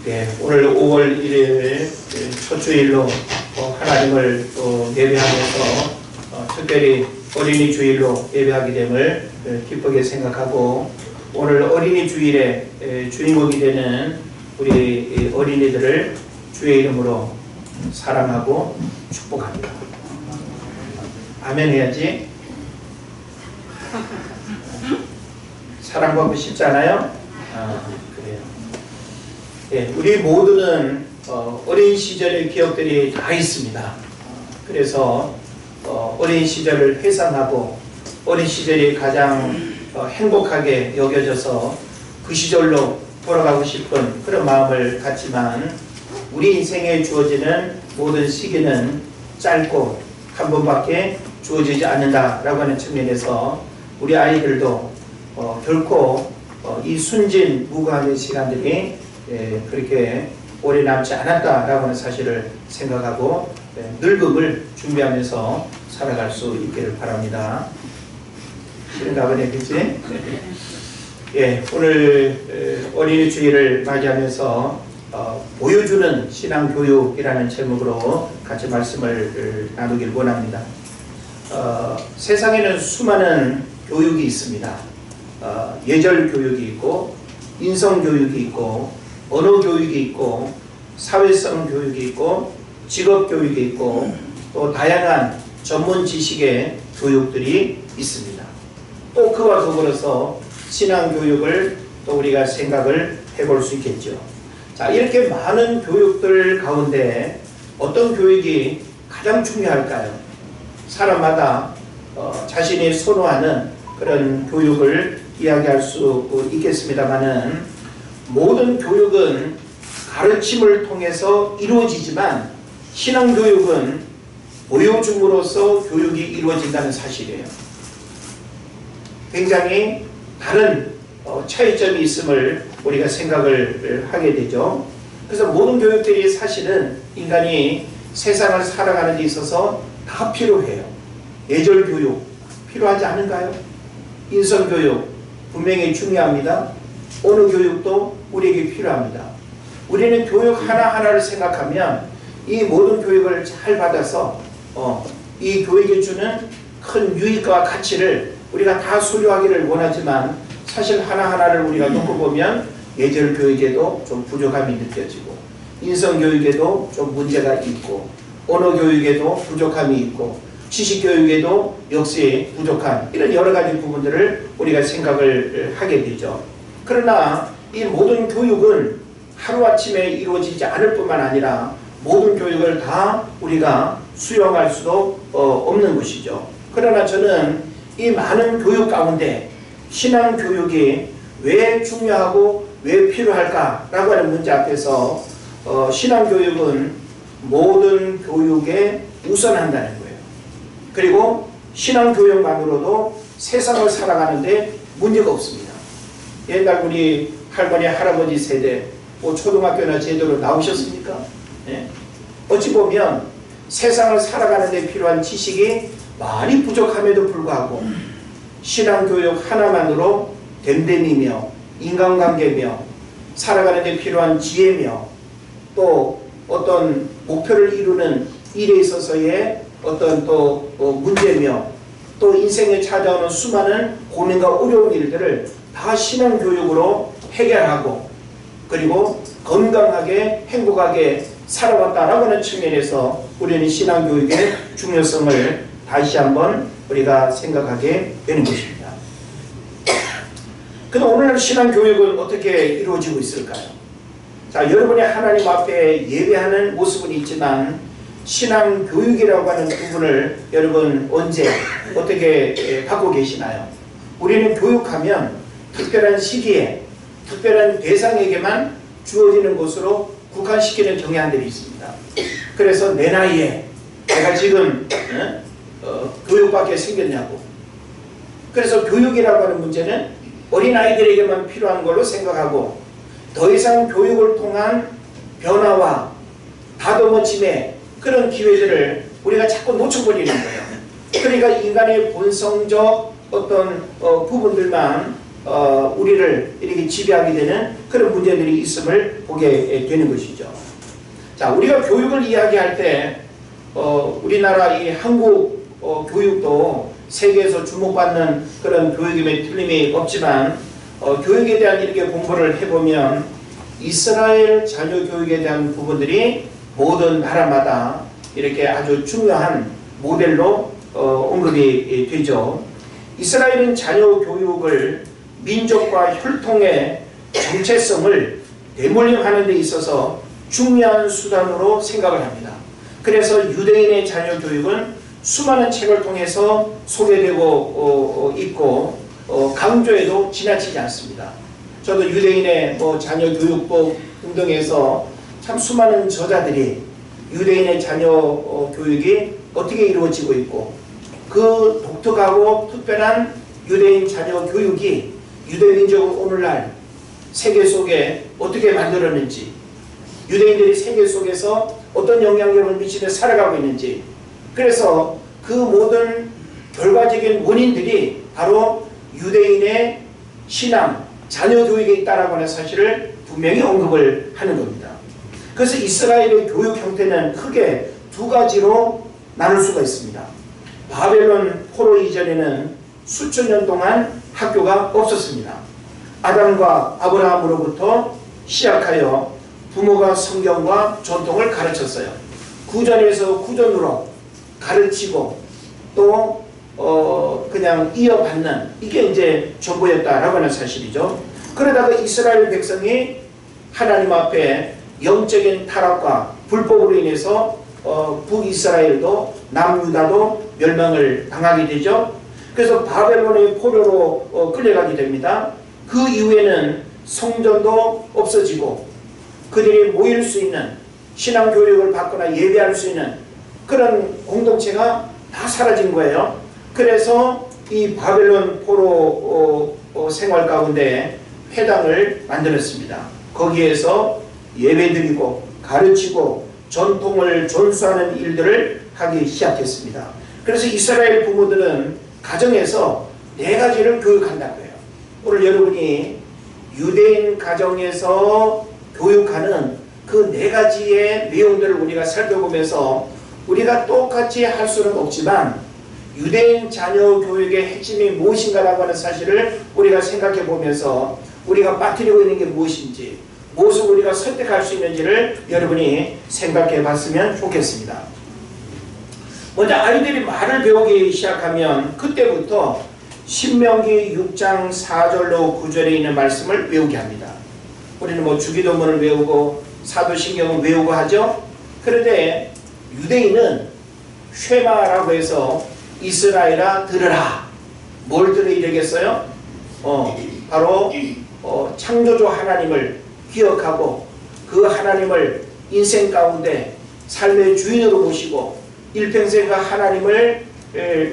네, 오늘 5월 1일 첫 주일로 하나님을 또 예배하면서 특별히 어린이 주일로 예배하게 됨을 기쁘게 생각하고, 오늘 어린이 주일에 주인공이 되는 우리 어린이들을 주의 이름으로 사랑하고 축복합니다. 아멘 해야지. 사랑받고 싶지 않아요? 그래요. 예, 우리 모두는 어린 시절의 기억들이 다 있습니다. 그래서 어린 시절을 회상하고 어린 시절이 가장 행복하게 여겨져서 그 시절로 돌아가고 싶은 그런 마음을 갖지만, 우리 인생에 주어지는 모든 시기는 짧고 한 번밖에 주어지지 않는다라고 하는 측면에서 우리 아이들도 결코 이 순진 무구한 시간들이 그렇게 오래 남지 않았다라고 하는 사실을 생각하고 늙음을 준비하면서 살아갈 수 있기를 바랍니다. 싫은가 보네, 그치? 예, 오늘 어린이 주일을 맞이하면서 보여주는 신앙교육이라는 제목으로 같이 말씀을 나누길 원합니다. 세상에는 수많은 교육이 있습니다. 예절 교육이 있고, 인성 교육이 있고, 언어 교육이 있고, 사회성 교육이 있고, 직업 교육이 있고, 또 다양한 전문 지식의 교육들이 있습니다. 또 그와 더불어서 신앙 교육을 또 우리가 생각을 해볼 수 있겠죠. 자, 이렇게 많은 교육들 가운데 어떤 교육이 가장 중요할까요? 사람마다 자신이 선호하는 그런 교육을 이야기할 수 있겠습니다만은, 모든 교육은 가르침을 통해서 이루어지지만 신앙교육은 보여줌으로써 교육이 이루어진다는 사실이에요. 굉장히 다른 차이점이 있음을 우리가 생각을 하게 되죠. 그래서 모든 교육들이 사실은 인간이 세상을 살아가는 데 있어서 다 필요해요. 예절 교육 필요하지 않은가요? 인성 교육 분명히 중요합니다. 언어 교육도 우리에게 필요합니다. 우리는 교육 하나하나를 생각하면 이 모든 교육을 잘 받아서 이 교육이 주는 큰 유익과 가치를 우리가 다 소유하기를 원하지만, 사실 하나하나를 우리가 놓고 보면 예절 교육에도 좀 부족함이 느껴지고, 인성 교육에도 좀 문제가 있고, 언어 교육에도 부족함이 있고, 지식 교육에도 역시 부족한, 이런 여러 가지 부분들을 우리가 생각을 하게 되죠. 그러나 이 모든 교육은 하루아침에 이루어지지 않을 뿐만 아니라 모든 교육을 다 우리가 수용할 수도 없는 것이죠. 그러나 저는 이 많은 교육 가운데 신앙교육이 왜 중요하고 왜 필요할까라고 하는 문제 앞에서 신앙교육은 모든 교육에 우선한다는 거예요. 그리고 신앙교육만으로도 세상을 살아가는데 문제가 없습니다. 옛날 우리 할머니 할아버지 세대 초등학교나 제대로 나오셨습니까? 네? 어찌 보면 세상을 살아가는 데 필요한 지식이 많이 부족함에도 불구하고 신앙교육 하나만으로 됨됨이며 인간관계며 살아가는 데 필요한 지혜며 또 어떤 목표를 이루는 일에 있어서의 어떤 또 문제며 또 인생에 찾아오는 수많은 고민과 어려운 일들을 다 신앙교육으로 해결하고, 그리고 건강하게 행복하게 살아왔다라고 하는 측면에서 우리는 신앙교육의 중요성을 다시 한번 우리가 생각하게 되는 것입니다. 그럼 오늘 신앙교육은 어떻게 이루어지고 있을까요? 자, 여러분이 하나님 앞에 예배하는 모습은 있지만 신앙교육이라고 하는 부분을 여러분 언제 어떻게 갖고 계시나요? 우리는 교육하면 특별한 시기에 특별한 대상에게만 주어지는 것으로 국한시키는 경향들이 있습니다. 그래서 내 나이에 내가 지금 교육받게 생겼냐고. 그래서 교육이라고 하는 문제는 어린아이들에게만 필요한 걸로 생각하고, 더 이상 교육을 통한 변화와 다듬어짐의 그런 기회들을 우리가 자꾸 놓쳐버리는 거예요. 그러니까 인간의 본성적 어떤 부분들만 우리를 이렇게 지배하게 되는 그런 문제들이 있음을 보게 되는 것이죠. 자, 우리가 교육을 이야기할 때 우리나라 이 한국 교육도 세계에서 주목받는 그런 교육임에 틀림이 없지만 교육에 대한 이렇게 공부를 해보면 이스라엘 자녀 교육에 대한 부분들이 모든 나라마다 이렇게 아주 중요한 모델로 언급이 되죠. 이스라엘은 자녀 교육을 민족과 혈통의 정체성을 되물림하는 데 있어서 중요한 수단으로 생각을 합니다. 그래서 유대인의 자녀 교육은 수많은 책을 통해서 소개되고 있고 강조해도 지나치지 않습니다. 저도 유대인의 자녀 교육법 등등에서 참 수많은 저자들이 유대인의 자녀 교육이 어떻게 이루어지고 있고 그 독특하고 특별한 유대인 자녀 교육이 유대민족을 오늘날 세계 속에 어떻게 만들었는지, 유대인들이 세계 속에서 어떤 영향력을 미치며 살아가고 있는지, 그래서 그 모든 결과적인 원인들이 바로 유대인의 신앙, 자녀 교육에 있다라고 하는 사실을 분명히 언급을 하는 겁니다. 그래서 이스라엘의 교육 형태는 크게 두 가지로 나눌 수가 있습니다. 바벨론 포로 이전에는 수천 년 동안 학교가 없었습니다. 아담과 아브라함으로부터 시작하여 부모가 성경과 전통을 가르쳤어요. 구전에서 구전으로 가르치고 또 그냥 이어받는, 이게 이제 전부였다라고 하는 사실이죠. 그러다가 이스라엘 백성이 하나님 앞에 영적인 타락과 불법으로 인해서 북이스라엘도 남유다도 멸망을 당하게 되죠. 그래서 바벨론의 포로로 끌려가게 됩니다. 그 이후에는 성전도 없어지고 그들이 모일 수 있는 신앙교육을 받거나 예배할 수 있는 그런 공동체가 다 사라진 거예요. 그래서 이 바벨론 포로 생활 가운데 회당을 만들었습니다. 거기에서 예배드리고 가르치고 전통을 존수하는 일들을 하기 시작했습니다. 그래서 이스라엘 부모들은 가정에서 4가지를 교육한다고요. 오늘 여러분이 유대인 가정에서 교육하는 그 4가지의 내용들을 우리가 살펴보면서 우리가 똑같이 할 수는 없지만 유대인 자녀 교육의 핵심이 무엇인가라고 하는 사실을 우리가 생각해 보면서 우리가 빠뜨리고 있는 게 무엇인지, 무엇을 우리가 선택할 수 있는지를 여러분이 생각해 봤으면 좋겠습니다. 먼저 아이들이 말을 배우기 시작하면 그때부터 신명기 6장 4절로 9절에 있는 말씀을 외우게 합니다. 우리는 주기도문을 외우고 사도신경을 외우고 하죠. 그런데 유대인은 쉐마라고 해서 이스라엘아 들으라. 뭘 들으라 되겠어요? 바로 창조주 하나님을 기억하고 그 하나님을 인생 가운데 삶의 주인으로 모시고 일평생 그 하나님을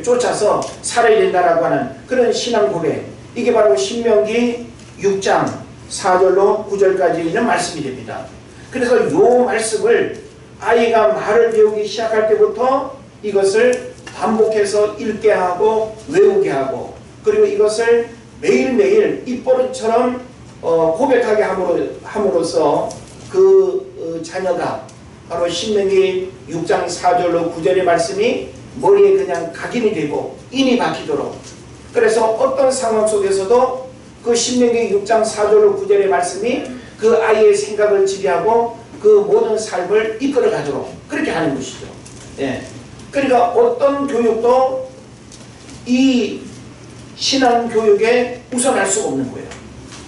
쫓아서 살아야 된다라고 하는 그런 신앙 고백, 이게 바로 신명기 6장 4절로 9절까지 있는 말씀이 됩니다. 그래서 이 말씀을 아이가 말을 배우기 시작할 때부터 이것을 반복해서 읽게 하고 외우게 하고, 그리고 이것을 매일매일 입버릇처럼 고백하게 함으로써 그 자녀가 바로 신명기 6장 4절로 9절의 말씀이 머리에 그냥 각인이 되고 인이 박히도록, 그래서 어떤 상황 속에서도 그 신명기 6장 4절로 9절의 말씀이 그 아이의 생각을 지배하고 그 모든 삶을 이끌어 가도록 그렇게 하는 것이죠. 예. 그러니까 어떤 교육도 이 신앙 교육에 우선할 수가 없는 거예요.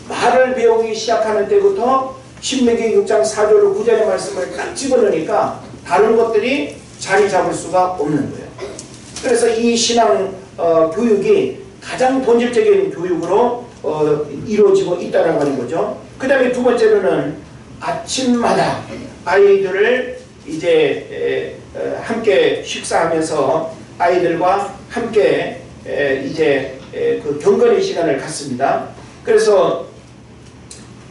말을 배우기 시작하는 때부터 신명기 6장 4절로 9절의 말씀을 딱 집어넣으니까 다른 것들이 자리 잡을 수가 없는 거예요. 그래서 이 신앙 교육이 가장 본질적인 교육으로 이루어지고 있다는 하는 거죠. 그 다음에 두 번째로는 아침마다 아이들을 이제 함께 식사하면서 아이들과 함께 이제 그 경건의 시간을 갖습니다. 그래서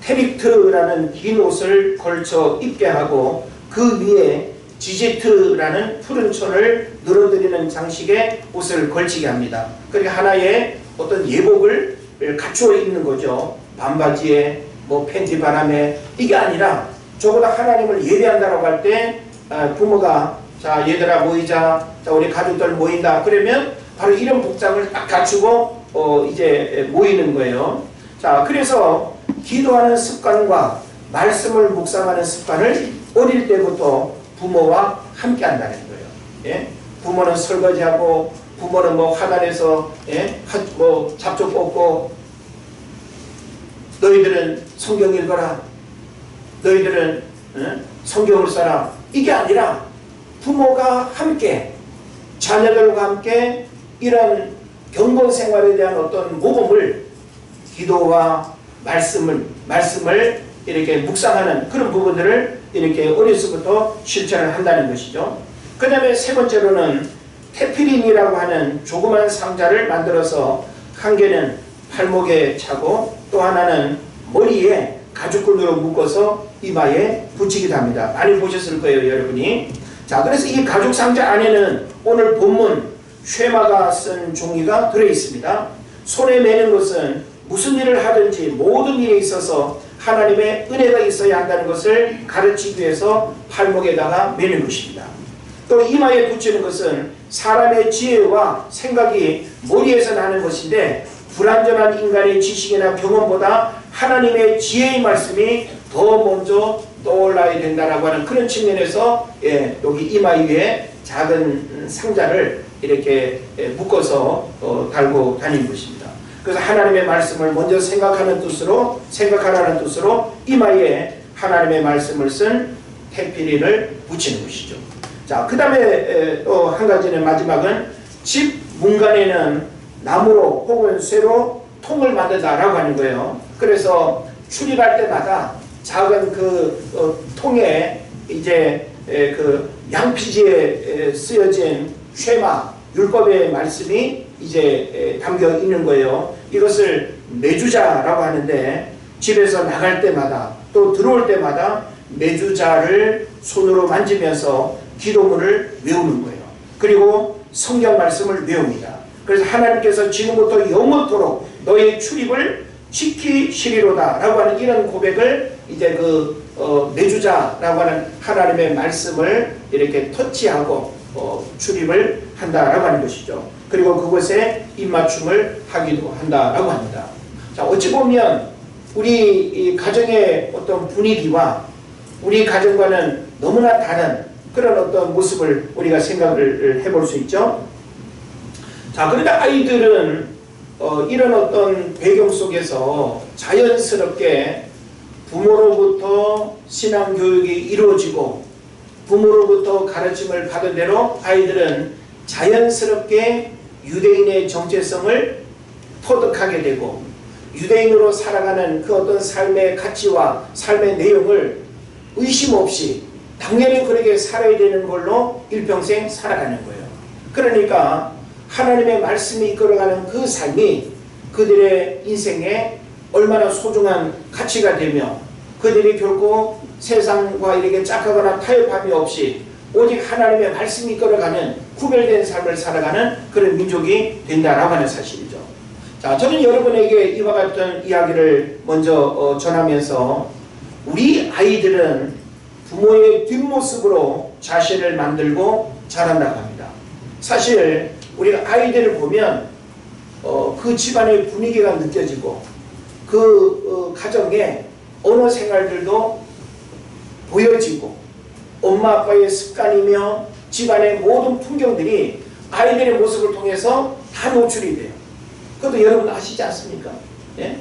테리트라는 긴 옷을 걸쳐 입게 하고 그 위에 지제트라는 푸른 천을 늘어뜨리는 장식의 옷을 걸치게 합니다. 그러니까 하나의 어떤 예복을 갖추어 있는 거죠. 반바지에 뭐 팬티 바람에 이게 아니라 적어도 하나님을 예배한다라고 할 때 부모가 자 얘들아 모이자, 자 우리 가족들 모인다 그러면 바로 이런 복장을 딱 갖추고 이제 모이는 거예요. 자 그래서 기도하는 습관과 말씀을 묵상하는 습관을 어릴 때부터 부모와 함께 한다는 거예요. 예? 부모는 설거지하고 부모는 뭐 화단에서 뭐 잡초 뽑고 너희들은 성경 읽어라, 너희들은 성경을 써라, 이게 아니라 부모가 함께 자녀들과 함께 이런 경건 생활에 대한 어떤 모범을 기도와 말씀을 이렇게 묵상하는 그런 부분들을 이렇게 어려서부터 실천을 한다는 것이죠. 그 다음에 세 번째로는 테피린이라고 하는 조그만 상자를 만들어서 한 개는 팔목에 차고 또 하나는 머리에 가죽끈으로 묶어서 이마에 붙이기도 합니다. 많이 보셨을 거예요, 여러분이. 자, 그래서 이 가죽 상자 안에는 오늘 본문 쉐마가 쓴 종이가 들어있습니다. 손에 매는 것은 무슨 일을 하든지 모든 일에 있어서 하나님의 은혜가 있어야 한다는 것을 가르치기 위해서 팔목에다가 매는 것입니다. 또 이마에 붙이는 것은 사람의 지혜와 생각이 머리에서 나는 것인데 불완전한 인간의 지식이나 경험보다 하나님의 지혜의 말씀이 더 먼저 떠올라야 된다라고 하는 그런 측면에서 여기 이마 위에 작은 상자를 이렇게 묶어서 달고 다니는 것입니다. 그래서 하나님의 말씀을 먼저 생각하라는 뜻으로 이마에 하나님의 말씀을 쓴 테피린을 붙이는 것이죠. 자, 그 다음에 또 한 가지는 마지막은 집 문간에는 나무로 혹은 쇠로 통을 만들다라고 하는 거예요. 그래서 출입할 때마다 작은 그 통에 이제 그 양피지에 쓰여진 쉐마 율법의 말씀이 이제 담겨 있는 거예요. 이것을 내주자라고 하는데 집에서 나갈 때마다 또 들어올 때마다 내주자를 손으로 만지면서 기도문을 외우는 거예요. 그리고 성경 말씀을 외웁니다. 그래서 하나님께서 지금부터 영원토록 너의 출입을 지키시리로다 라고 하는 이런 고백을 이제 내주자라고 하는 하나님의 말씀을 이렇게 터치하고 출입을 한다라고 하는 것이죠. 그리고 그곳에 입맞춤을 하기도 한다라고 합니다. 자, 어찌 보면 우리 이 가정의 어떤 분위기와 우리 가정과는 너무나 다른 그런 어떤 모습을 우리가 생각을 해볼 수 있죠. 자, 그런데 아이들은 이런 어떤 배경 속에서 자연스럽게 부모로부터 신앙교육이 이루어지고 부모로부터 가르침을 받은 대로 아이들은 자연스럽게 유대인의 정체성을 터득하게 되고 유대인으로 살아가는 그 어떤 삶의 가치와 삶의 내용을 의심 없이 당연히 그렇게 살아야 되는 걸로 일평생 살아가는 거예요. 그러니까 하나님의 말씀이 이끌어가는 그 삶이 그들의 인생에 얼마나 소중한 가치가 되며 그들이 결코 세상과 이렇게 짝하거나 타협함이 없이 오직 하나님의 말씀이 이끌어가는 구별된 삶을 살아가는 그런 민족이 된다라고 하는 사실이죠. 자, 저는 여러분에게 이와 같은 이야기를 먼저 전하면서 우리 아이들은 부모의 뒷모습으로 자신을 만들고 자란다고 합니다. 사실 우리가 아이들을 보면 그 집안의 분위기가 느껴지고 그 가정의 언어 생활들도 보여지고 엄마 아빠의 습관이며 집안의 모든 풍경들이 아이들의 모습을 통해서 다 노출이 돼요. 그것도 여러분 아시지 않습니까? 예?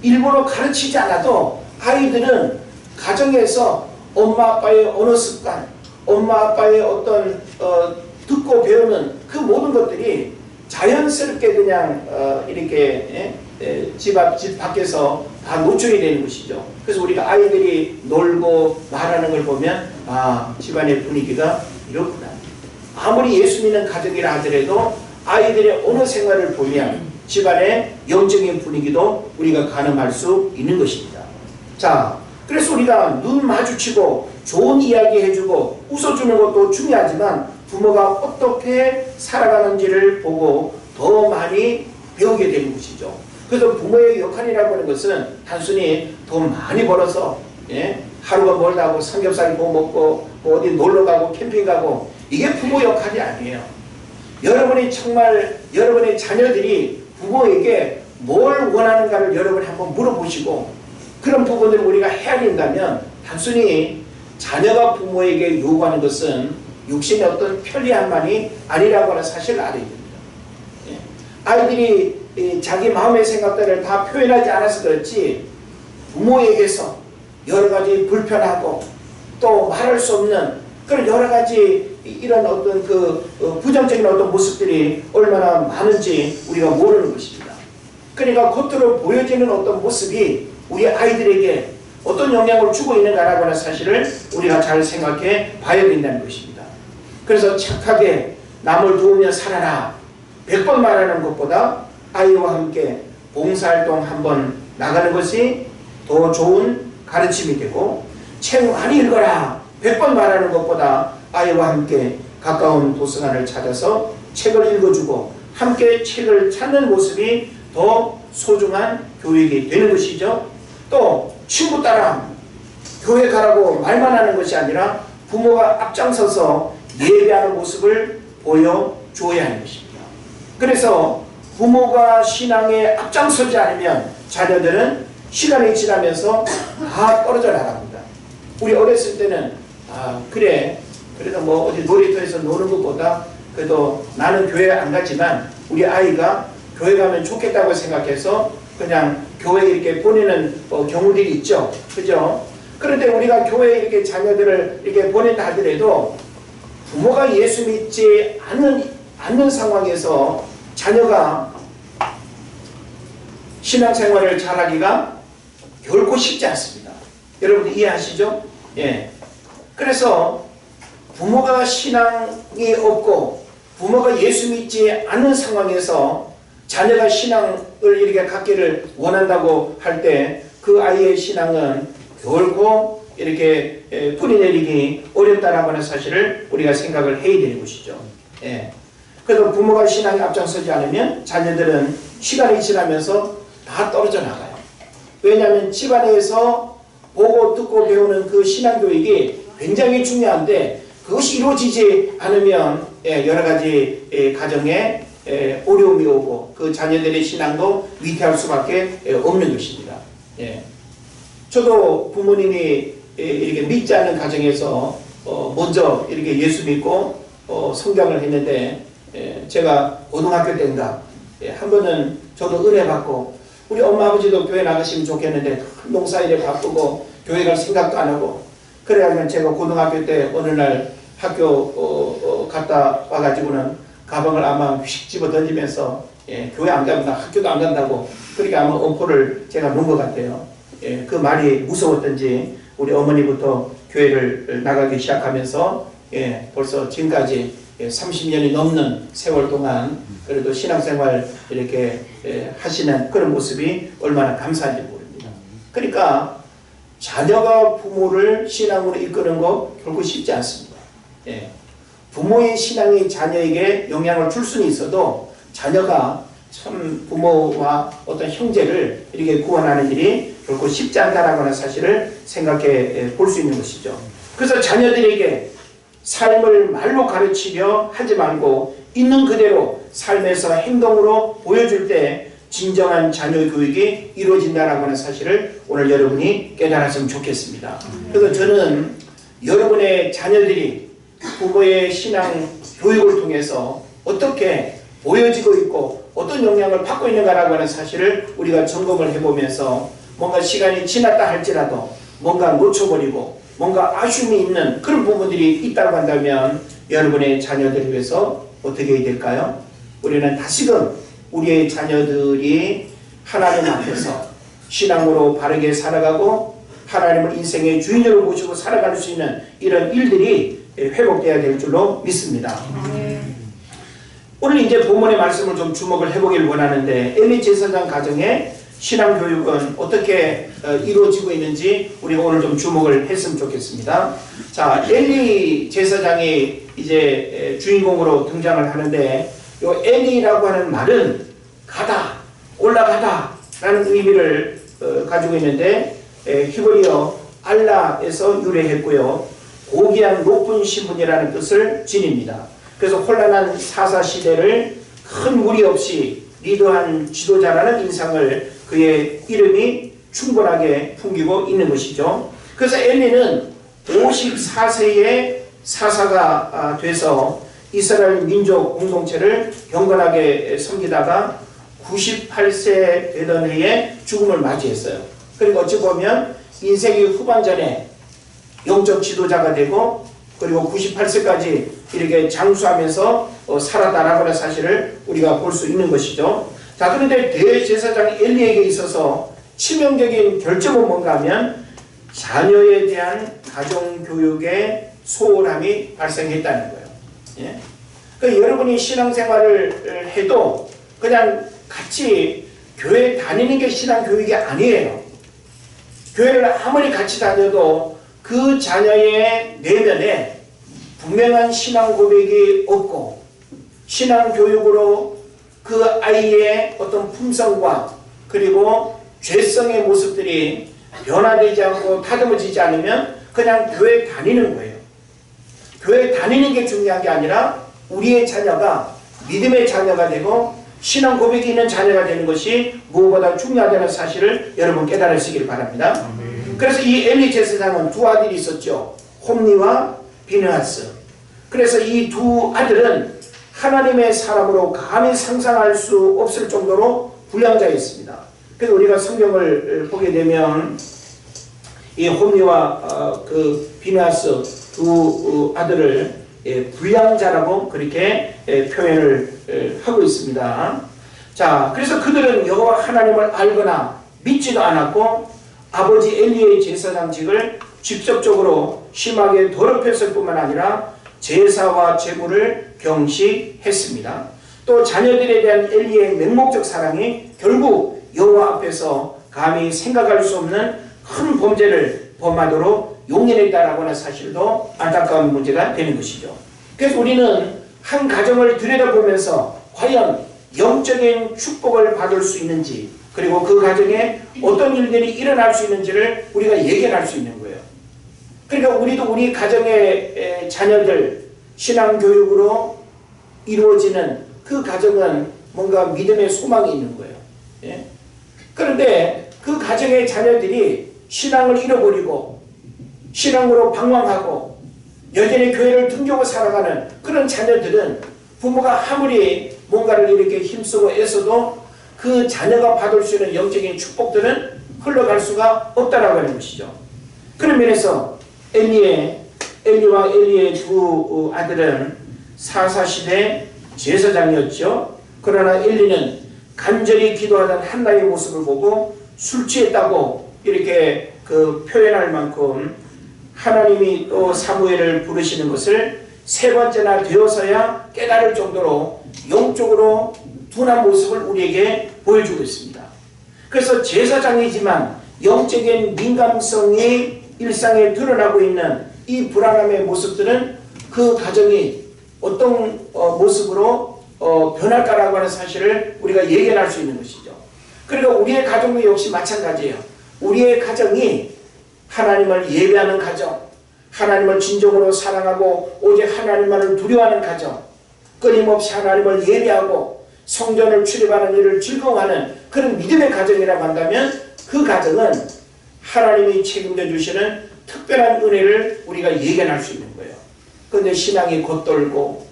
일부러 가르치지 않아도 아이들은 가정에서 엄마 아빠의 언어 습관, 엄마 아빠의 어떤 듣고 배우는 그 모든 것들이 자연스럽게 그냥 이렇게 집 밖에서 다 노출이 되는 것이죠. 그래서 우리가 아이들이 놀고 말하는 걸 보면 집안의 분위기가 이렇구나. 아무리 예수 믿는 가정이라 하더라도 아이들의 언어 생활을 보면 집안의 영적인 분위기도 우리가 가늠할 수 있는 것입니다. 자, 그래서 우리가 눈 마주치고 좋은 이야기 해주고 웃어주는 것도 중요하지만 부모가 어떻게 살아가는지를 보고 더 많이 배우게 되는 것이죠. 그래서 부모의 역할이라고 하는 것은 단순히 돈 많이 벌어서 하루가 멀다고 삼겹살 구워 먹고 어디 놀러 가고 캠핑 가고 이게 부모 역할이 아니에요. 여러분이 정말 여러분의 자녀들이 부모에게 뭘 원하는가를 여러분이 한번 물어보시고 그런 부분들을 우리가 헤아린다면 단순히 자녀가 부모에게 요구하는 것은 육신의 어떤 편리함만이 아니라고 하는 사실을 알아야 됩니다. 아이들이 자기 마음의 생각들을 다 표현하지 않아서 그렇지 부모에게서 여러 가지 불편하고 또 말할 수 없는 그런 여러 가지 이런 어떤 부정적인 어떤 모습들이 얼마나 많은지 우리가 모르는 것입니다. 그러니까 겉으로 보여지는 어떤 모습이 우리 아이들에게 어떤 영향을 주고 있는가라고 하는 사실을 우리가 잘 생각해 봐야 된다는 것입니다. 그래서 착하게 남을 도우며 살아라 100번 말하는 것보다 아이와 함께 봉사활동 한번 나가는 것이 더 좋은 가르침이 되고 책 많이 읽어라 100번 말하는 것보다 아이와 함께 가까운 도서관을 찾아서 책을 읽어주고 함께 책을 찾는 모습이 더 소중한 교육이 되는 것이죠. 또 친구 따라 교회 가라고 말만 하는 것이 아니라 부모가 앞장서서 예배하는 모습을 보여줘야 하는 것입니다. 그래서 부모가 신앙에 앞장서지 않으면 자녀들은 시간이 지나면서 다 떨어져 나갑니다. 우리 어렸을 때는 그래도 뭐 어디 놀이터에서 노는 것보다 그래도 나는 교회 안 가지만 우리 아이가 교회 가면 좋겠다고 생각해서 그냥 교회에 이렇게 보내는 경우들이 있죠. 그죠? 그런데 우리가 교회에 이렇게 자녀들을 이렇게 보낸다 하더라도 부모가 예수 믿지 않는 상황에서 자녀가 신앙생활을 잘하기가 결코 쉽지 않습니다. 여러분 이해하시죠? 예. 그래서 부모가 신앙이 없고 부모가 예수 믿지 않는 상황에서 자녀가 신앙을 이렇게 갖기를 원한다고 할 때 그 아이의 신앙은 결코 이렇게 뿌리내리기 어렵다라고 하는 사실을 우리가 생각을 해야 되는 것이죠. 예. 그래서 부모가 신앙에 앞장서지 않으면 자녀들은 시간이 지나면서 다 떨어져 나가요. 왜냐하면 집안에서 보고 듣고 배우는 그 신앙교육이 굉장히 중요한데 그것이 이루어지지 않으면 여러 가지 가정에 어려움이 오고 그 자녀들의 신앙도 위태할 수밖에 없는 것입니다. 저도 부모님이 이렇게 믿지 않는 가정에서 먼저 이렇게 예수 믿고 성장을 했는데 제가 고등학교 때인가 한 번은 저도 은혜 받고 우리 엄마 아버지도 교회 나가시면 좋겠는데 농사일에 바쁘고 교회 갈 생각도 안 하고 그래가지고 제가 고등학교 때 어느 날 학교 갔다 와가지고는 가방을 아마 휙 집어 던지면서 교회 안 가면 나 학교도 안 간다고 그러니까 아마 엄포를 제가 놓은 것 같아요. 그 말이 무서웠던지 우리 어머니부터 교회를 나가기 시작하면서 벌써 지금까지 30년이 넘는 세월 동안 그래도 신앙생활 이렇게 하시는 그런 모습이 얼마나 감사한지 모릅니다. 그러니까 자녀가 부모를 신앙으로 이끄는 거 결코 쉽지 않습니다. 부모의 신앙이 자녀에게 영향을 줄 수는 있어도 자녀가 참 부모와 어떤 형제를 이렇게 구원하는 일이 결코 쉽지 않다라고 하는 사실을 생각해 볼 수 있는 것이죠. 그래서 자녀들에게 삶을 말로 가르치려 하지 말고 있는 그대로 삶에서 행동으로 보여줄 때 진정한 자녀 교육이 이루어진다라고 하는 사실을 오늘 여러분이 깨달았으면 좋겠습니다. 그래서 저는 여러분의 자녀들이 부모의 신앙 교육을 통해서 어떻게 보여지고 있고 어떤 영향을 받고 있는가라고 하는 사실을 우리가 점검을 해보면서 뭔가 시간이 지났다 할지라도 뭔가 놓쳐버리고 뭔가 아쉬움이 있는 그런 부분들이 있다고 한다면 여러분의 자녀들을 위해서 어떻게 해야 될까요? 우리는 다시금 우리의 자녀들이 하나님 앞에서 신앙으로 바르게 살아가고 하나님을 인생의 주인으로 모시고 살아갈 수 있는 이런 일들이 회복되어야 될 줄로 믿습니다. 오늘 이제 본문의 말씀을 좀 주목을 해보길 원하는데 엘리 제사장 가정의 신앙교육은 어떻게 이루어지고 있는지 우리가 오늘 좀 주목을 했으면 좋겠습니다. 자, 엘리 제사장이 이제 주인공으로 등장을 하는데 이 엘리라고 하는 말은 가다, 올라가다 의미를 가지고 있는데 히브리어 알라에서 유래했고요. 고귀한 높은 신분이라는 뜻을 지닙니다. 그래서 혼란한 사사시대를 큰 무리 없이 리더한 지도자라는 인상을 그의 이름이 충분하게 풍기고 있는 것이죠. 그래서 엘리는 54세에 사사가 돼서 이스라엘 민족 공동체를 경건하게 섬기다가 98세 되던 해에 죽음을 맞이했어요. 그리고 어찌 보면 인생의 후반전에 영적 지도자가 되고 그리고 98세까지 이렇게 장수하면서 살았다라고 하는 사실을 우리가 볼 수 있는 것이죠. 자, 그런데 대제사장 엘리에게 있어서 치명적인 결점은 뭔가 하면 자녀에 대한 가정교육에 소홀함이 발생했다는 거예요. 예? 그러니까 여러분이 신앙생활을 해도 그냥 같이 교회 다니는 게 신앙교육이 아니에요. 교회를 아무리 같이 다녀도 그 자녀의 내면에 분명한 신앙 고백이 없고 신앙교육으로 그 아이의 어떤 품성과 그리고 죄성의 모습들이 변화되지 않고 다듬어지지 않으면 그냥 교회 다니는 거예요. 교회 다니는 게 중요한 게 아니라 우리의 자녀가 믿음의 자녀가 되고 신앙 고백이 있는 자녀가 되는 것이 무엇보다 중요하다는 사실을 여러분 깨달으시길 바랍니다. 그래서 이 엘리 제사장은 두 아들이 있었죠. 홈리와 비느하스. 그래서 이 두 아들은 하나님의 사람으로 감히 상상할 수 없을 정도로 불량자였습니다. 그래서 우리가 성경을 보게 되면 이 홈리와 그 비느하스 두 아들을 불량자라고 그렇게 표현을 하고 있습니다. 자, 그래서 그들은 여호와 하나님을 알거나 믿지도 않았고 아버지 엘리의 제사장직을 직접적으로 심하게 더럽혔을 뿐만 아니라 제사와 제물을 경시했습니다. 또 자녀들에 대한 엘리의 맹목적 사랑이 결국 여호와 앞에서 감히 생각할 수 없는 큰 범죄를 범하도록 용인했다라고 하는 사실도 안타까운 문제가 되는 것이죠. 그래서 우리는 한 가정을 들여다보면서 과연 영적인 축복을 받을 수 있는지 그리고 그 가정에 어떤 일들이 일어날 수 있는지를 우리가 예견할 수 있는 거예요. 그러니까 우리도 우리 가정의 자녀들 신앙교육으로 이루어지는 그 가정은 뭔가 믿음의 소망이 있는 거예요. 예? 그런데 그 가정의 자녀들이 신앙을 잃어버리고 신앙으로 방황하고 여전히 교회를 등지고 살아가는 그런 자녀들은 부모가 아무리 뭔가를 이렇게 힘쓰고 애써도 그 자녀가 받을 수 있는 영적인 축복들은 흘러갈 수가 없다라고 하는 것이죠. 그런 면에서 엘리와 엘리의 두 아들은 사사시대 제사장이었죠. 그러나 엘리는 간절히 기도하던 한나의 모습을 보고 술 취했다고 이렇게 표현할 만큼 하나님이 또 사무엘을 부르시는 것을 세 번째나 되어서야 깨달을 정도로 영적으로 둔한 모습을 우리에게 보여주고 있습니다. 그래서 제사장이지만 영적인 민감성이 일상에 드러나고 있는 이 불안함의 모습들은 그 가정이 어떤 모습으로 변할까라고 하는 사실을 우리가 예견할 수 있는 것이죠. 그러니까 우리의 가정도 역시 마찬가지예요. 우리의 가정이 하나님을 예배하는 가정, 하나님을 진정으로 사랑하고 오직 하나님만을 두려워하는 가정, 끊임없이 하나님을 예배하고 성전을 출입하는 일을 즐거워하는 그런 믿음의 가정이라고 한다면 그 가정은 하나님이 책임져 주시는 특별한 은혜를 우리가 예견할 수 있는 거예요. 그런데 신앙이 겉돌고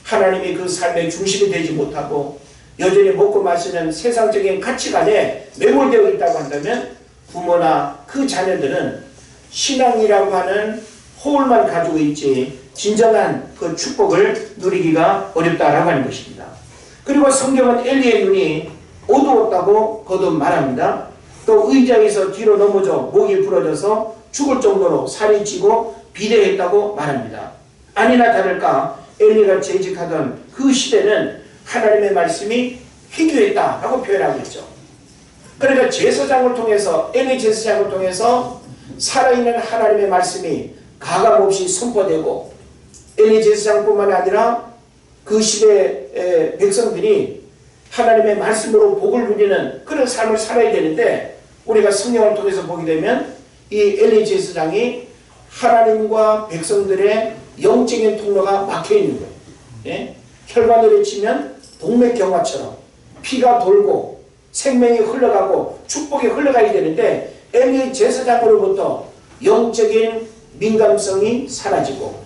하나님이 그 삶의 중심이 되지 못하고 여전히 먹고 마시는 세상적인 가치관에 매몰되어 있다고 한다면 부모나 그 자녀들은 신앙이라고 하는 호울만 가지고 있지 진정한 그 축복을 누리기가 어렵다라고 하는 것입니다. 그리고 성경은 엘리의 눈이 어두웠다고 거듭 말합니다. 또 의자에서 뒤로 넘어져 목이 부러져서 죽을 정도로 살이 찌고 비대했다고 말합니다. 아니나 다를까 엘리가 재직하던 그 시대는 하나님의 말씀이 희귀했다라고 표현하고 있죠. 그러니까 제사장을 통해서 엘리 제사장을 통해서 살아있는 하나님의 말씀이 가감없이 선포되고 엘리 제사장뿐만 아니라 그 시대의 백성들이 하나님의 말씀으로 복을 누리는 그런 삶을 살아야 되는데, 우리가 성경을 통해서 보게 되면 이 엘리 제사장이 하나님과 백성들의 영적인 통로가 막혀 있는 거예요. 예? 혈관으로 치면 동맥경화처럼 피가 돌고 생명이 흘러가고 축복이 흘러가야 되는데, 엘리 제사장으로부터 영적인 민감성이 사라지고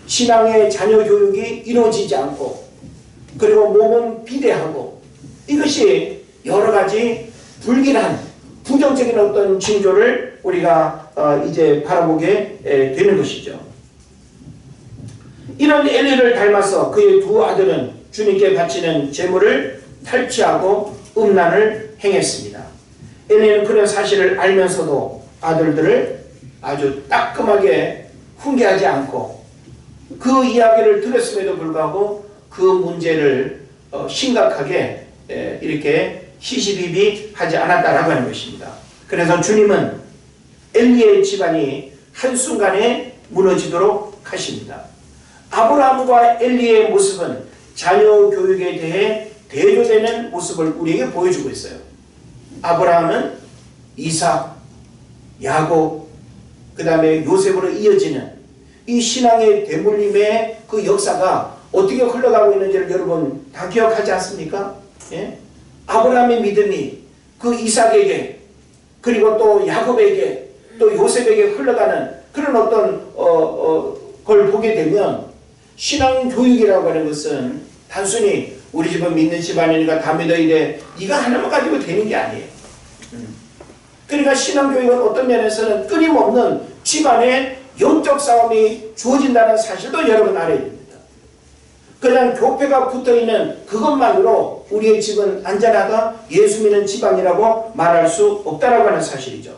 신앙의 자녀 교육이 이루어지지 않고, 그리고 몸은 비대하고, 이것이 여러 가지 불길한 부정적인 어떤 징조를 우리가 이제 바라보게 되는 것이죠. 이런 엘리를 닮아서 그의 두 아들은 주님께 바치는 제물을 탈취하고 음란을 행했습니다. 엘리는 그런 사실을 알면서도 아들들을 아주 따끔하게 훈계하지 않고, 그 이야기를 들었음에도 불구하고 그 문제를 심각하게 이렇게 시시비비하지 않았다라고 하는 것입니다. 그래서 주님은 엘리의 집안이 한순간에 무너지도록 하십니다. 아브라함과 엘리의 모습은 자녀 교육에 대해 대조되는 모습을 우리에게 보여주고 있어요. 아브라함은 이삭, 야곱, 그 다음에 요셉으로 이어지는 이 신앙의 대물림의 그 역사가 어떻게 흘러가고 있는지를 여러분 다 기억하지 않습니까? 예? 아브라함의 믿음이 그 이삭에게, 그리고 또 야곱에게, 또 요셉에게 흘러가는 그런 어떤 걸 보게 되면, 신앙 교육이라고 하는 것은 단순히 우리 집은 믿는 집안이니까 다 믿어야 돼, 이거 하나만 가지고 되는 게 아니에요. 그러니까 신앙 교육은 어떤 면에서는 끊임없는 집안의 영적 싸움이 주어진다는 사실도 여러분 알아야 됩니다. 그냥 교회가 붙어있는 그것만으로 우리의 집은 안전하다, 예수 믿는 집안이라고 말할 수 없다라고 하는 사실이죠.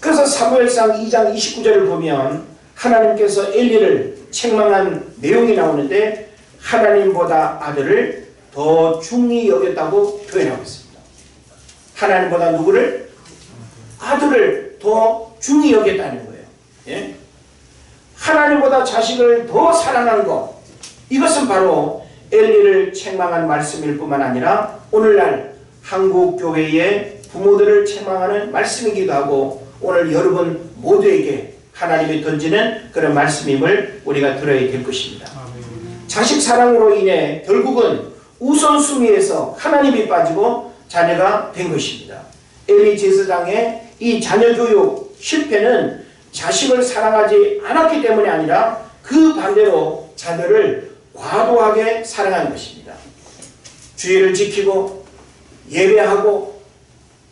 그래서 사무엘상 2장 29절을 보면 하나님께서 엘리를 책망한 내용이 나오는데, 하나님보다 아들을 더 중히 여겼다고 표현하고 있습니다. 하나님보다 누구를? 아들을 더 중히 여겼다는 거예요. 예? 하나님보다 자식을 더 사랑하는 것, 이것은 바로 엘리를 책망한 말씀일 뿐만 아니라 오늘날 한국 교회의 부모들을 책망하는 말씀이기도 하고, 오늘 여러분 모두에게 하나님이 던지는 그런 말씀임을 우리가 들어야 될 것입니다. 자식 사랑으로 인해 결국은 우선순위에서 하나님이 빠지고 자녀가 된 것입니다. 엘리 제사장의 이 자녀 교육 실패는 자식을 사랑하지 않았기 때문이 아니라 그 반대로 자녀를 과도하게 사랑한 것입니다. 주의를 지키고 예배하고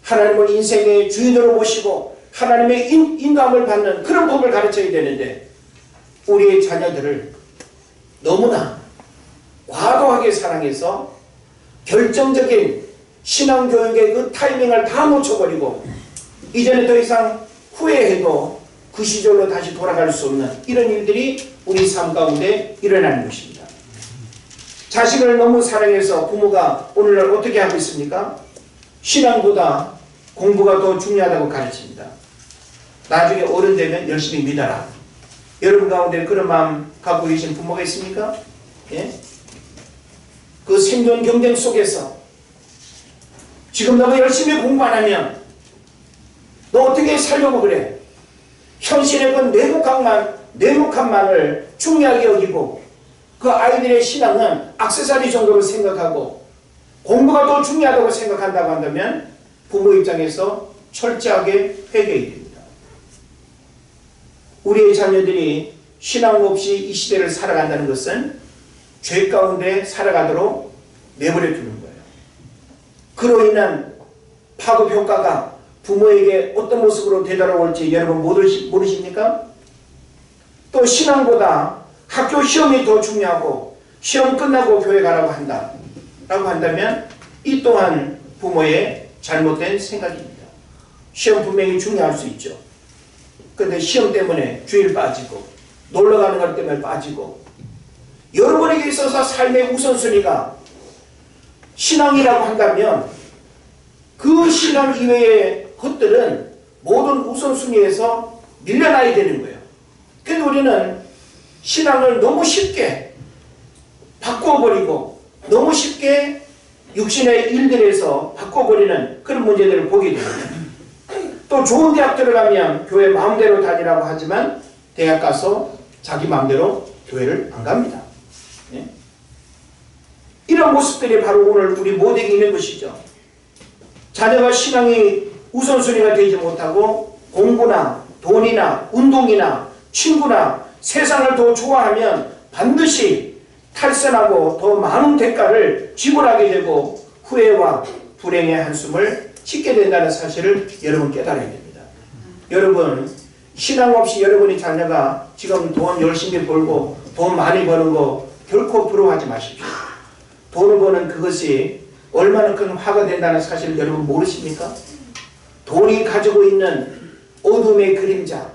하나님을 인생의 주인으로 모시고 하나님의 인도함을 받는 그런 법을 가르쳐야 되는데, 우리의 자녀들을 너무나 과도하게 사랑해서 결정적인 신앙교육의 그 타이밍을 다 놓쳐버리고 이제는 더 이상 후회해도 그 시절로 다시 돌아갈 수 없는 이런 일들이 우리 삶 가운데 일어나는 것입니다. 자식을 너무 사랑해서 부모가 오늘날 어떻게 하고 있습니까? 신앙보다 공부가 더 중요하다고 가르칩니다. 나중에 어른 되면 열심히 믿어라. 여러분 가운데 그런 마음 갖고 계신 부모가 있습니까? 예? 그 생존 경쟁 속에서 지금 너가 열심히 공부 안 하면 너 어떻게 살려고 그래? 현실의 그 내목함만을 중요하게 여기고 그 아이들의 신앙은 액세서리 정도로 생각하고 공부가 더 중요하다고 생각한다고 한다면 부모 입장에서 철저하게 회개해야 됩니다. 우리의 자녀들이 신앙 없이 이 시대를 살아간다는 것은 죄 가운데 살아가도록 내버려 두는 거예요. 그로 인한 파급 효과가 부모에게 어떤 모습으로 되돌아올지 여러분 모르십니까? 또 신앙보다 학교 시험이 더 중요하고 시험 끝나고 교회 가라고 한다면 이 또한 부모의 잘못된 생각입니다. 시험 분명히 중요할 수 있죠. 그런데 시험 때문에 주일 빠지고 놀러가는 것 때문에 빠지고, 여러분에게 있어서 삶의 우선순위가 신앙이라고 한다면 그 신앙 이외의 것들은 모든 우선순위에서 밀려나야 되는 거예요. 그런데 우리는 신앙을 너무 쉽게 바꾸어버리고 너무 쉽게 육신의 일들에서 바꿔버리는 그런 문제들을 보게 됩니다. 또 좋은 대학 들어가면 교회 마음대로 다니라고 하지만 대학 가서 자기 마음대로 교회를 안 갑니다. 예? 이런 모습들이 바로 오늘 우리 모두에게 있는 것이죠. 자녀가 신앙이 우선순위가 되지 못하고 공부나 돈이나 운동이나 친구나 세상을 더 좋아하면 반드시 탈선하고 더 많은 대가를 지불하게 되고 후회와 불행의 한숨을 짓게 된다는 사실을 여러분 깨달아야 됩니다. 여러분 신앙 없이 여러분의 자녀가 지금 돈 열심히 벌고 돈 많이 버는 거 결코 부러워하지 마십시오. 돈을 버는 그것이 얼마나 큰 화가 된다는 사실을 여러분 모르십니까? 돈이 가지고 있는 어둠의 그림자,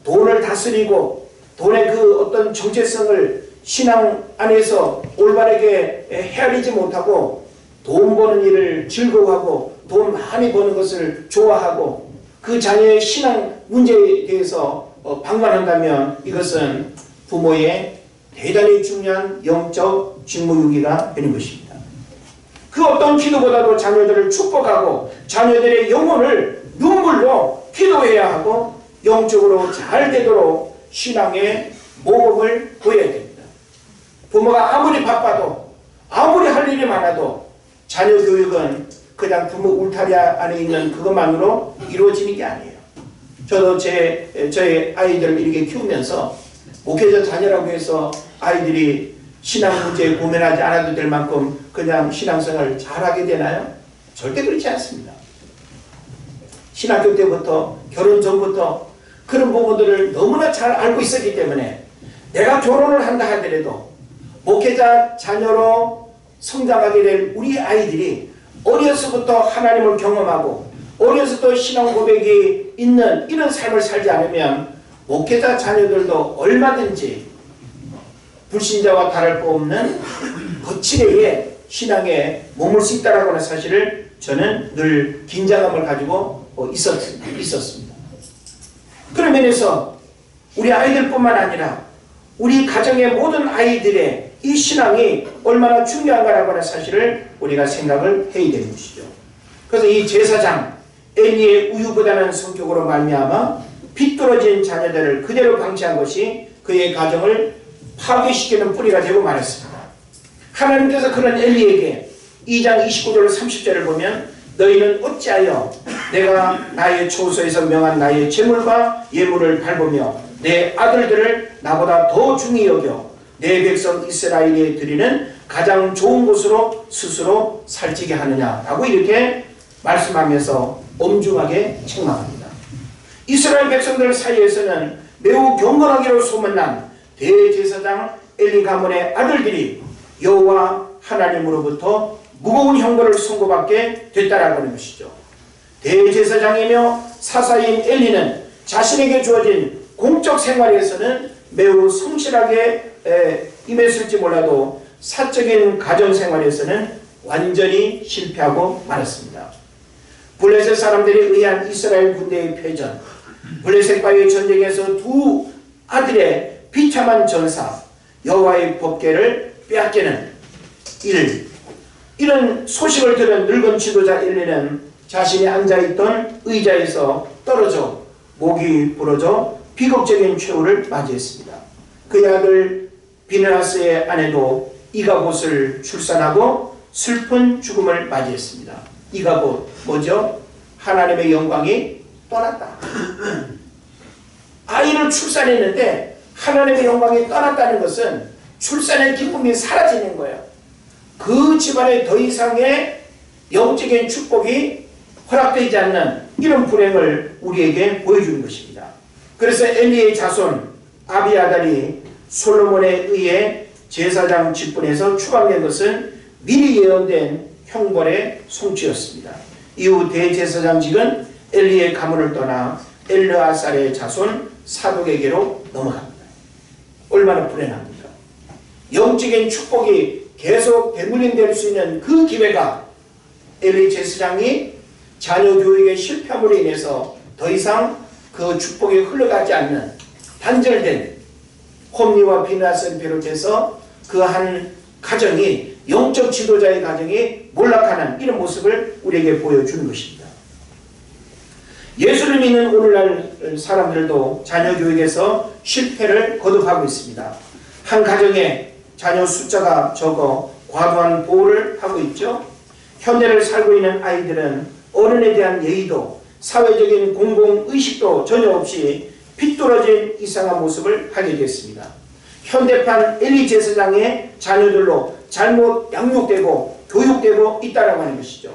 돈을 다스리고 돈의 그 어떤 정체성을 신앙 안에서 올바르게 헤아리지 못하고 돈 버는 일을 즐거워하고 돈 많이 버는 것을 좋아하고 그 자녀의 신앙 문제에 대해서 방관한다면 이것은 부모의 대단히 중요한 영적 직무유기가 되는 것입니다. 그 어떤 기도보다도 자녀들을 축복하고 자녀들의 영혼을 눈물로 기도해야 하고 영적으로 잘 되도록 신앙의 모범을 보여야 됩니다. 부모가 아무리 바빠도 아무리 할 일이 많아도 자녀 교육은 그냥 부모 울타리 안에 있는 그것만으로 이루어지는 게 아니에요. 저도 저의 아이들을 이렇게 키우면서 목회자 자녀라고 해서 아이들이 신앙 문제에 고민하지 않아도 될 만큼 그냥 신앙생활을 잘하게 되나요? 절대 그렇지 않습니다. 신학교 때부터 결혼 전부터 그런 부분들을 너무나 잘 알고 있었기 때문에 내가 결혼을 한다 하더라도 목회자 자녀로 성장하게 될 우리 아이들이 어려서부터 하나님을 경험하고 어려서부터 신앙 고백이 있는 이런 삶을 살지 않으면 목회자 자녀들도 얼마든지 불신자와 다를 바 없는 거칠게 신앙에 머물 수 있다는 하는 사실을 저는 늘 긴장감을 가지고 있었습니다. 그런 면에서 우리 아이들뿐만 아니라 우리 가정의 모든 아이들의 이 신앙이 얼마나 중요한가라고 하는 사실을 우리가 생각을 해야 되는 것이죠. 그래서 이 제사장 엘리의 우유부단한 성격으로 말미암아 비뚤어진 자녀들을 그대로 방치한 것이 그의 가정을 파괴시키는 뿌리가 되고 말았습니다. 하나님께서 그런 엘리에게 2장 29절 30절을 보면 너희는 어찌하여 내가 나의 초소에서 명한 나의 재물과 예물을 밟으며 내 아들들을 나보다 더 중히 여겨 내 백성 이스라엘에 드리는 가장 좋은 곳으로 스스로 살찌게 하느냐라고 이렇게 말씀하면서 엄중하게 책망합니다. 이스라엘 백성들 사이에서는 매우 경건하기로 소문난 대제사장 엘리 가문의 아들들이 여호와 하나님으로부터 무거운 형벌을 선고받게 됐다라고 하는 것이죠. 대제사장이며 사사인 엘리는 자신에게 주어진 공적 생활에서는 매우 성실하게 임했을지 몰라도 사적인 가정생활에서는 완전히 실패하고 말았습니다. 블레셋 사람들에 의한 이스라엘 군대의 패전, 블레셋과의 전쟁에서 두 아들의 비참한 전사, 여호와의 법궤를 빼앗기는 이런 소식을 들은 늙은 지도자 엘리는 자신이 앉아있던 의자에서 떨어져 목이 부러져 비극적인 최후를 맞이했습니다. 그의 아들 비느하스의 아내도 이가봇을 출산하고 슬픈 죽음을 맞이했습니다. 이가봇 뭐죠? 하나님의 영광이 떠났다. 아이를 출산했는데 하나님의 영광이 떠났다는 것은 출산의 기쁨이 사라지는 거예요. 그 집안에 더 이상의 영적인 축복이 허락되지 않는 이런 불행을 우리에게 보여주는 것입니다. 그래서 엘리의 자손 아비아달이 솔로몬에 의해 제사장 직분에서 추방된 것은 미리 예언된 형벌의 성취였습니다. 이후 대제사장직은 엘리의 가문을 떠나 엘르아살의 자손 사독에게로 넘어갑니다. 얼마나 불행합니까? 영적인 축복이 계속 되물림될 수 있는 그 기회가 엘리 제사장이 자녀 교육의 실패함으로 인해서 더 이상 그 축복이 흘러가지 않는 단절된 홈리와 비느하스를 비롯해서 그 한 가정이 영적 지도자의 가정이 몰락하는 이런 모습을 우리에게 보여주는 것입니다. 예수를 믿는 오늘날 사람들도 자녀 교육에서 실패를 거듭하고 있습니다. 한 가정에 자녀 숫자가 적어 과도한 보호를 하고 있죠. 현대를 살고 있는 아이들은 어른에 대한 예의도 사회적인 공공의식도 전혀 없이 삐뚤어진 이상한 모습을 하게 됐습니다. 현대판 엘리 제사장의 자녀들로 잘못 양육되고 교육되고 있다라고 하는 것이죠.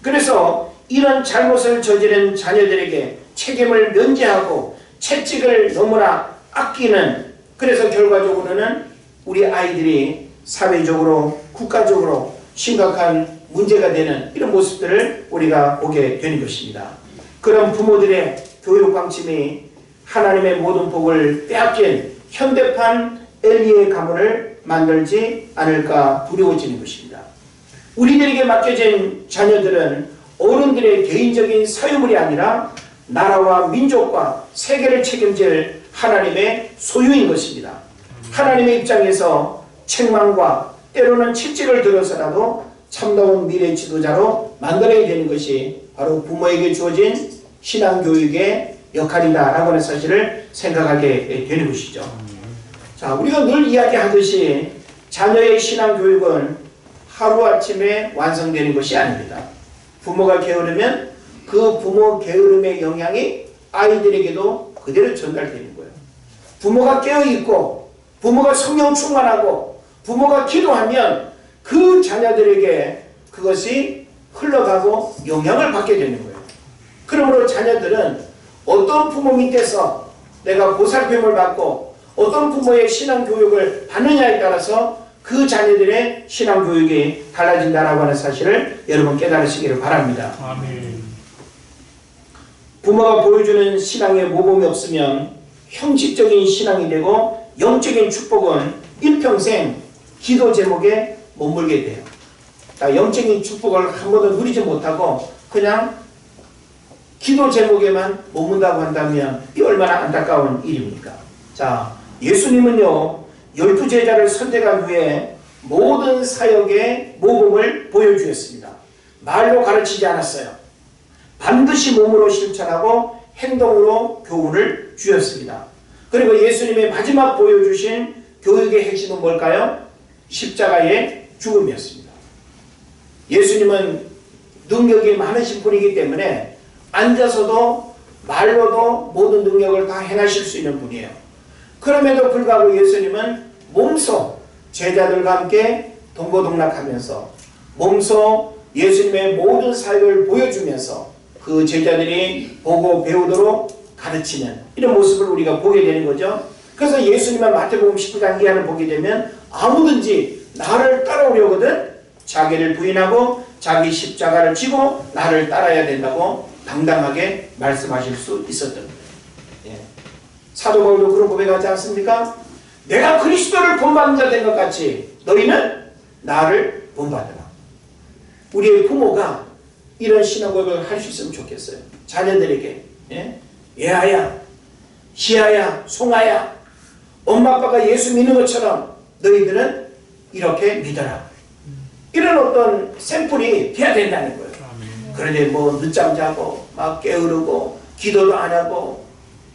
그래서 이런 잘못을 저지른 자녀들에게 책임을 면제하고 채찍을 너무나 아끼는, 그래서 결과적으로는 우리 아이들이 사회적으로 국가적으로 심각한 문제가 되는 이런 모습들을 우리가 보게 되는 것입니다. 그런 부모들의 교육 방침이 하나님의 모든 복을 빼앗긴 현대판 엘리의 가문을 만들지 않을까 두려워지는 것입니다. 우리들에게 맡겨진 자녀들은 어른들의 개인적인 사유물이 아니라 나라와 민족과 세계를 책임질 하나님의 소유인 것입니다. 하나님의 입장에서 책망과 때로는 채찍을 들어서라도 참다운 미래 지도자로 만들어야 되는 것이 바로 부모에게 주어진 신앙교육의 역할이다라고 하는 사실을 생각하게 되는 것이죠. 자, 우리가 늘 이야기하듯이 자녀의 신앙교육은 하루아침에 완성되는 것이 아닙니다. 부모가 게으르면 그 부모 게으름의 영향이 아이들에게도 그대로 전달되는 거예요. 부모가 깨어있고 부모가 성령 충만하고 부모가 기도하면 그 자녀들에게 그것이 흘러가고 영향을 받게 되는 거예요. 그러므로 자녀들은 어떤 부모 밑에서 내가 보살핌을 받고 어떤 부모의 신앙교육을 받느냐에 따라서 그 자녀들의 신앙교육이 달라진다라고 하는 사실을 여러분 깨달으시기를 바랍니다. 아멘. 부모가 보여주는 신앙의 모범이 없으면 형식적인 신앙이 되고 영적인 축복은 일평생 기도 제목에 머물게 돼요. 영적인 축복을 한 번도 누리지 못하고 그냥 기도 제목에만 머문다고 한다면 이 얼마나 안타까운 일입니까? 자, 예수님은요 12제자를 선택한 후에 모든 사역의 모범을 보여주었습니다. 말로 가르치지 않았어요. 반드시 몸으로 실천하고 행동으로 교훈을 주었습니다. 그리고 예수님의 마지막 보여주신 교육의 핵심은 뭘까요? 십자가의 죽음이었습니다. 예수님은 능력이 많으신 분이기 때문에 앉아서도 말로도 모든 능력을 다 행하실 수 있는 분이에요. 그럼에도 불구하고 예수님은 몸소 제자들과 함께 동고동락하면서 몸소 예수님의 모든 사역을 보여주면서 그 제자들이 보고 배우도록 가르치는 이런 모습을 우리가 보게 되는 거죠. 그래서 예수님은 마태복음 19장 이하를 보게 되면 아무든지 나를 따라오려거든 자기를 부인하고 자기 십자가를 지고 나를 따라야 된다고 당당하게 말씀하실 수 있었던 거예요. 예. 사도 바울도 그런 고백하지 않습니까? 내가 그리스도를 본받는 자 된 것 같이 너희는 나를 본받으라. 우리의 부모가 이런 신앙 고백을 할 수 있으면 좋겠어요. 자녀들에게. 예? 예아야, 시아야, 송아야, 엄마 아빠가 예수 믿는 것처럼 너희들은 이렇게 믿어라. 이런 어떤 샘플이 돼야 된다는 거예요. 그런데 뭐 늦잠 자고 막 게으르고 기도도 안 하고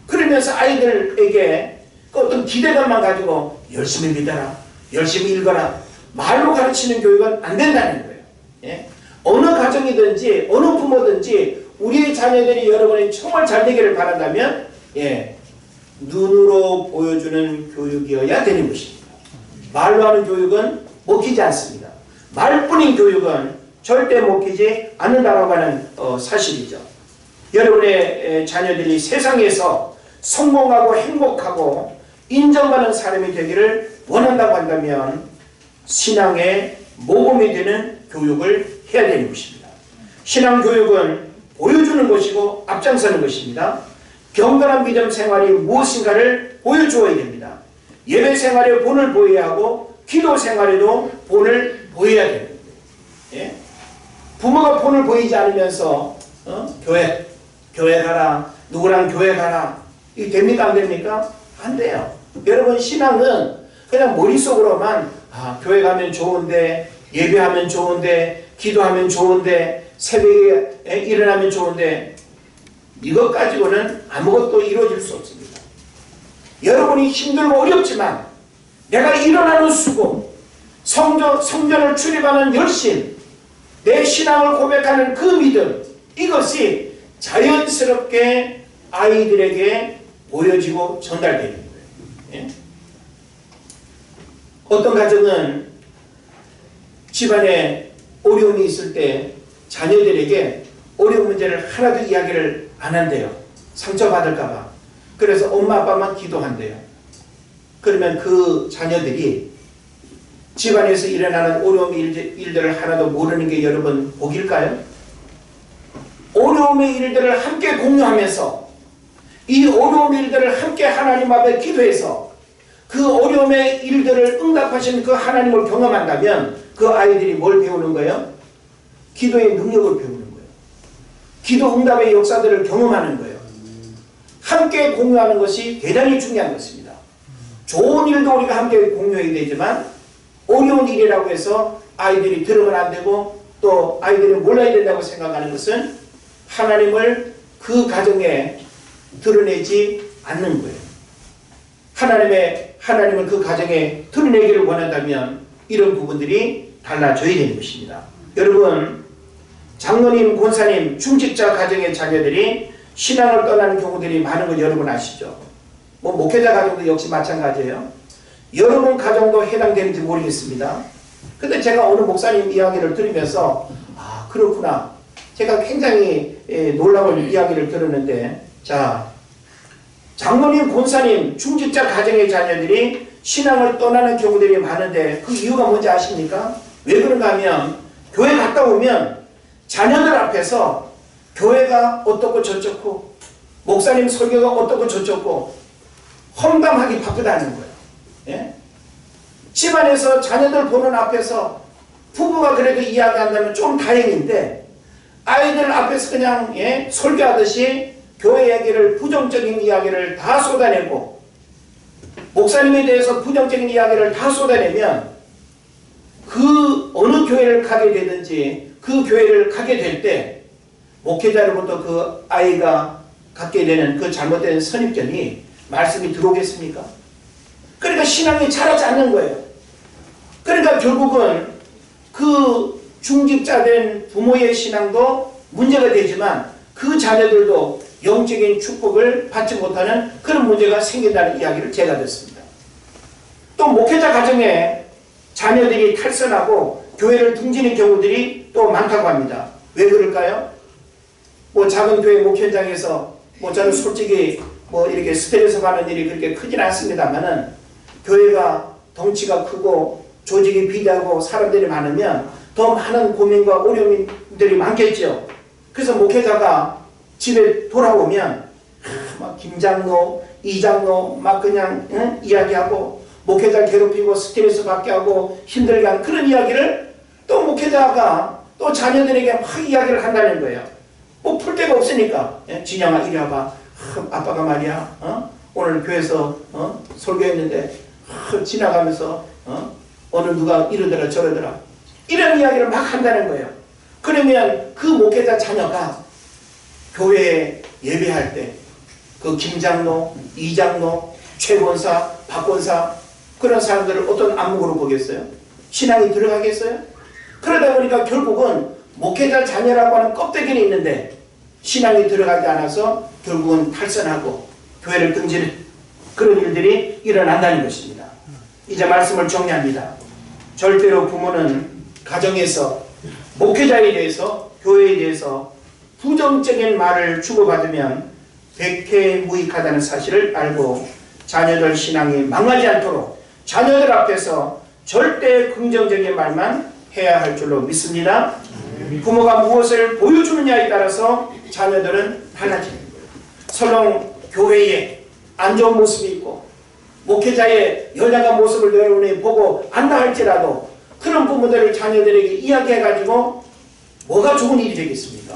그러면서 아이들에게 그 어떤 기대감만 가지고 열심히 믿어라, 열심히 읽어라, 말로 가르치는 교육은 안 된다는 거예요. 예? 어느 가정이든지 어느 부모든지 우리의 자녀들이 여러분이 정말 잘 되기를 바란다면 예, 눈으로 보여주는 교육이어야 되는 것입니다. 말로 하는 교육은 먹히지 않습니다. 말뿐인 교육은 절대 먹히지 않는다라고 하는 사실이죠. 여러분의 자녀들이 세상에서 성공하고 행복하고 인정받는 사람이 되기를 원한다고 한다면 신앙의 모범이 되는 교육을 해야 되는 것입니다. 신앙교육은 보여주는 것이고 앞장서는 것입니다. 경건한 믿음 생활이 무엇인가를 보여주어야 됩니다. 예배 생활에 본을 보여야 하고 기도 생활에도 본을 보여야 됩니다. 예? 부모가 본을 보이지 않으면서 교회 가라, 누구랑 교회 가라, 이게 됩니까 안 됩니까? 안 돼요. 여러분 신앙은 그냥 머릿속으로만 교회 가면 좋은데 예배하면 좋은데, 기도하면 좋은데, 새벽에 일어나면 좋은데, 이것 가지고는 아무것도 이루어질 수 없습니다. 여러분이 힘들고 어렵지만 내가 일어나는 수고, 성전을 출입하는 열심, 내 신앙을 고백하는 그 믿음, 이것이 자연스럽게 아이들에게 보여지고 전달되는 거예요. 예? 어떤 가정은 집안에 어려움이 있을 때 자녀들에게 어려운 문제를 하나도 이야기를 안 한대요. 상처받을까봐. 그래서 엄마 아빠만 기도한대요. 그러면 그 자녀들이 집안에서 일어나는 어려움 일들을 하나도 모르는 게 여러분 복일까요? 어려움의 일들을 함께 공유하면서 이 어려움 일들을 함께 하나님 앞에 기도해서 그 어려움의 일들을 응답하신 그 하나님을 경험한다면 그 아이들이 뭘 배우는 거예요? 기도의 능력을 배우는 거예요. 기도 응답의 역사들을 경험하는 거예요. 함께 공유하는 것이 대단히 중요한 것입니다. 좋은 일도 우리가 함께 공유해야 되지만 어려운 일이라고 해서 아이들이 들으면 안 되고 또 아이들이 몰라야 된다고 생각하는 것은 하나님을 그 가정에 드러내지 않는 거예요. 하나님을 그 가정에 드러내기를 원한다면 이런 부분들이 달라져야 되는 것입니다. 여러분, 장로님, 권사님, 중직자 가정의 자녀들이 신앙을 떠나는 경우들이 많은 걸 여러분 아시죠? 목회자 가정도 역시 마찬가지예요. 여러분 가정도 해당되는지 모르겠습니다. 근데 제가 어느 목사님 이야기를 들으면서 아, 그렇구나. 제가 굉장히 놀라운 이야기를 들었는데, 자, 장로님, 권사님, 중직자 가정의 자녀들이 신앙을 떠나는 경우들이 많은데 그 이유가 뭔지 아십니까? 왜 그런가 하면 교회 갔다 오면 자녀들 앞에서 교회가 어떻고 저쩌고 목사님 설교가 어떻고 저쩌고 험담하기 바쁘다는 거예요. 예? 집안에서 자녀들 보는 앞에서 부부가 그래도 이야기한다면 좀 다행인데 아이들 앞에서 그냥 설교하듯이 교회 얘기를 부정적인 이야기를 다 쏟아내고 목사님에 대해서 부정적인 이야기를 다 쏟아내면 그 어느 교회를 가게 되든지 그 교회를 가게 될 때 목회자로부터 그 아이가 갖게 되는 그 잘못된 선입견이 말씀이 들어오겠습니까? 그러니까 신앙이 자라지 않는 거예요. 그러니까 결국은 그 중직자된 부모의 신앙도 문제가 되지만 그 자녀들도 영적인 축복을 받지 못하는 그런 문제가 생긴다는 이야기를 제가 듣습니다. 또 목회자 가정에 자녀들이 탈선하고 교회를 등지는 경우들이 또 많다고 합니다. 왜 그럴까요? 작은 교회 목회장에서 저는 솔직히 이렇게 스트레스 받는 일이 그렇게 크진 않습니다만은 교회가 덩치가 크고 조직이 비대하고 사람들이 많으면 더 많은 고민과 어려움들이 많겠죠. 그래서 목회자가 집에 돌아오면 막 김장로, 이장로 막 그냥 이야기하고 목회자 괴롭히고 스트레스 받게 하고 힘들게 하는 그런 이야기를 또 목회자가 또 자녀들에게 막 이야기를 한다는 거예요. 풀 데가 없으니까. 진영아 이리 와봐. 아빠가 말이야 오늘 교회에서 설교했는데 지나가면서 어느 누가 이러더라 저러더라 이런 이야기를 막 한다는 거예요. 그러면 그 목회자 자녀가 교회에 예배할 때 그 김장로, 이장로, 최권사, 박권사 그런 사람들을 어떤 안목으로 보겠어요? 신앙이 들어가겠어요? 그러다 보니까 결국은 목회자 자녀라고 하는 껍데기는 있는데 신앙이 들어가지 않아서 결국은 탈선하고 교회를 등지는 그런 일들이 일어난다는 것입니다. 이제 말씀을 정리합니다. 절대로 부모는 가정에서 목회자에 대해서 교회에 대해서 부정적인 말을 주고받으면 백해무익하다는 사실을 알고 자녀들 신앙이 망하지 않도록 자녀들 앞에서 절대 긍정적인 말만 해야 할 줄로 믿습니다. 부모가 무엇을 보여주느냐에 따라서 자녀들은 달라지는 거예요. 설령 교회에 안 좋은 모습이 있고 목회자의 연약한 모습을 여러분이 보고 안다 할지라도 그런 부분들을 자녀들에게 이야기해가지고 뭐가 좋은 일이 되겠습니까?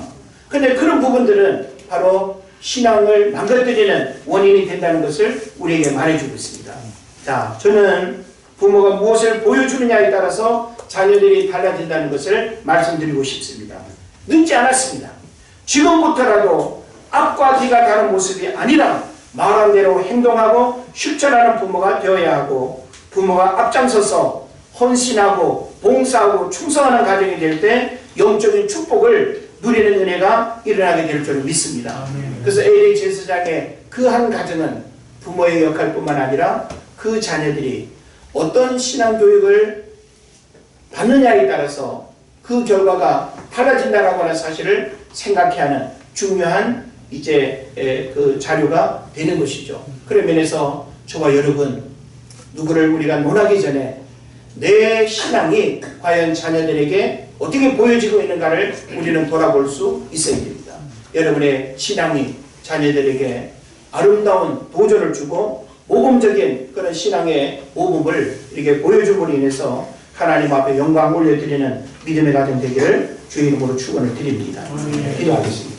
근데 그런 부분들은 바로 신앙을 망가뜨리는 원인이 된다는 것을 우리에게 말해주고 있습니다. 자, 저는 부모가 무엇을 보여주느냐에 따라서 자녀들이 달라진다는 것을 말씀드리고 싶습니다. 늦지 않았습니다. 지금부터라도 앞과 뒤가 다른 모습이 아니라 말한 대로 행동하고 실천하는 부모가 되어야 하고, 부모가 앞장서서 헌신하고 봉사하고 충성하는 가정이 될 때 영적인 축복을 누리는 은혜가 일어나게 될 줄 믿습니다. 그래서 LA 제사장의 그 한 가정은 부모의 역할뿐만 아니라 그 자녀들이 어떤 신앙교육을 받느냐에 따라서 그 결과가 달라진다라고 하는 사실을 생각해야 하는 중요한 그 자료가 되는 것이죠. 그런 면에서 저와 여러분, 누구를 우리가 논하기 전에 내 신앙이 과연 자녀들에게 어떻게 보여지고 있는가를 우리는 돌아볼 수 있어야 됩니다. 여러분의 신앙이 자녀들에게 아름다운 도전을 주고 모범적인 그런 신앙의 모범을 이렇게 보여줌으로 인해서 하나님 앞에 영광 올려드리는 믿음의 가정 되기를 주의 이름으로 축원을 드립니다. 기도하겠습니다.